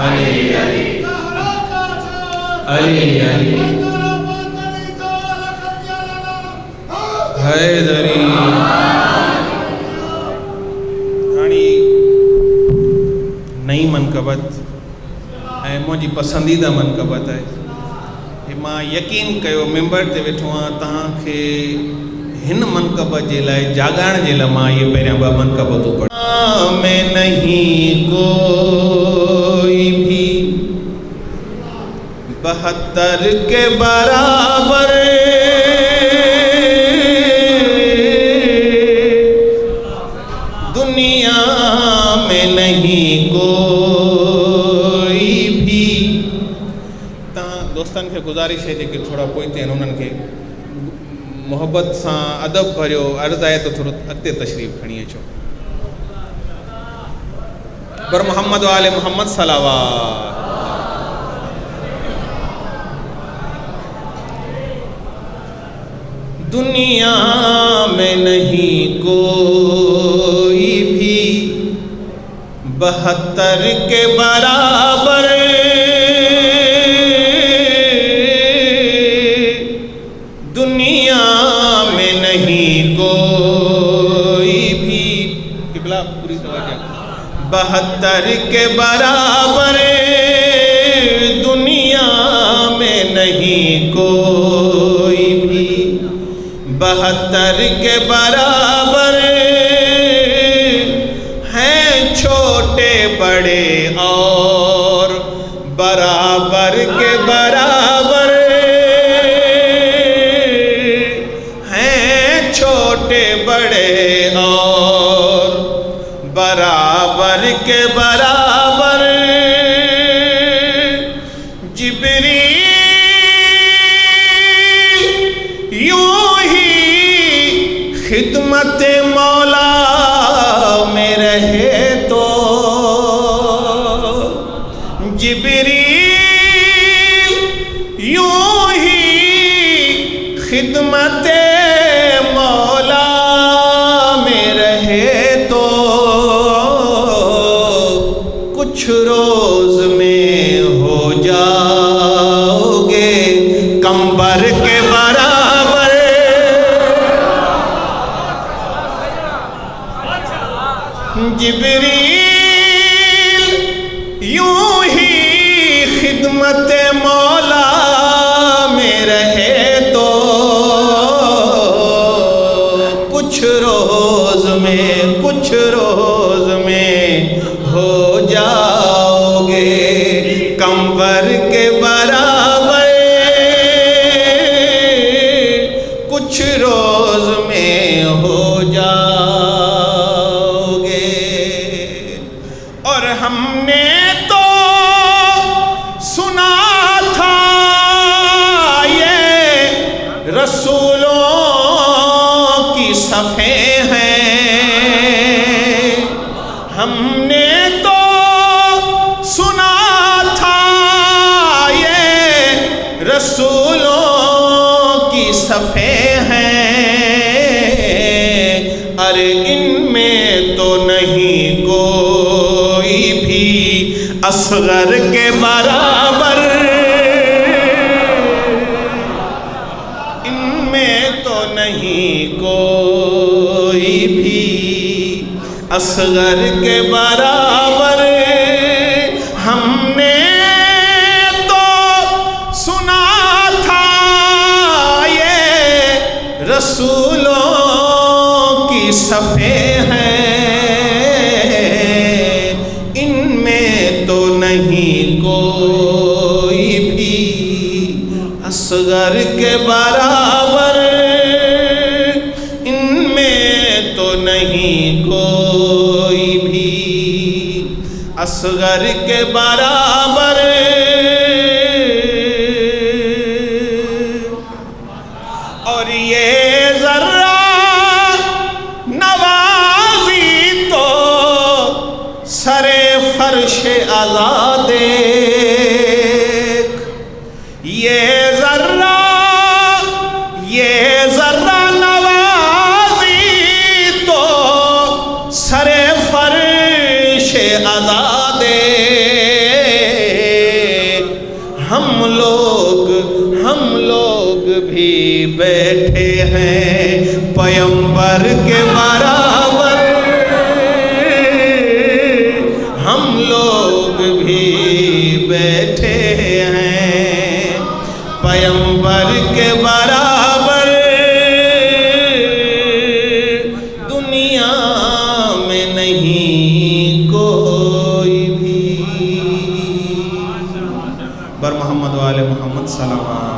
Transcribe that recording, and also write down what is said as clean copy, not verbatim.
अली अली अली अली हैदरी। हाणे नई मनक़बत ऐं मुंहिंजी पसंदीदा मनक़बत आहे। मां यकीन कयो मिंबर ते वेठो आहियां तव्हांखे हिन मनक़बत जे लाइ जाॻाइण जे लाइ मां इहे पहिरियां ॿ मनक़बतूं पढ़ां। में नहीं कोई भी 72 के बराबर, दुनिया में नहीं कोई भी। दोस्तन खे गुज़ारिश है जेके थोड़ा पोइते आहिनि उन्हनि खे मोहब्बत सां अदब भरियो अर्ज़ आहे तो थोड़ो अॻिते तशरीफ़ खणी अचो। पर मोहम्मद वाले मोहम्मद सलावत। दुनिया में नहीं कोई भी 72 के बराबर, दुनिया में नहीं कोई भी। किबला पूरी तवज्जो। 72 के बराबर, दुनिया में नहीं कोई भी 72 के बराबर हैं, छोटे बड़े और बराबर के बराबर हैं, छोटे बड़े और बराबर के बराबर। जिब्रील यूं ही खिदमत मौला में रहे तो, जिब्रील यूं ही खिदमत मौला में रहे तो, कुछ रोज में हो जाओगे कंबर के बराबर। जिब्रील यूं ही खिदमत मौला में रहे तो, कुछ रोज में हो जाओगे कंबर के बराबर। कुछ रोज में हो जाओगे। और हमने तो सुना था ये रसूलों की सफ़े हैं, हमने तो सुना था ये रसूलों की सफ़े हैं। अरे इनमें तो नहीं कोई भी असगर के बराबर, इनमें तो नहीं कोई भी असगर के बराबर। हमने तो सुना था ये रसूलों की सफ़े हैं, इनमें तो नहीं कोई भी असगर के बराबर, इनमें तो नहीं कोई भी असगर के बराबर। और ये जर्रा नवाज़ी तो सरे फर्श अला देख, ये जर्रा नवाज़ी तो सरे फर्श अला देख। हैं, पैगंबर के बराबर हम लोग भी बैठे हैं, पैगंबर के बराबर दुनिया में नहीं कोई भी। बर मोहम्मद वाले मोहम्मद सल्लल्लाहु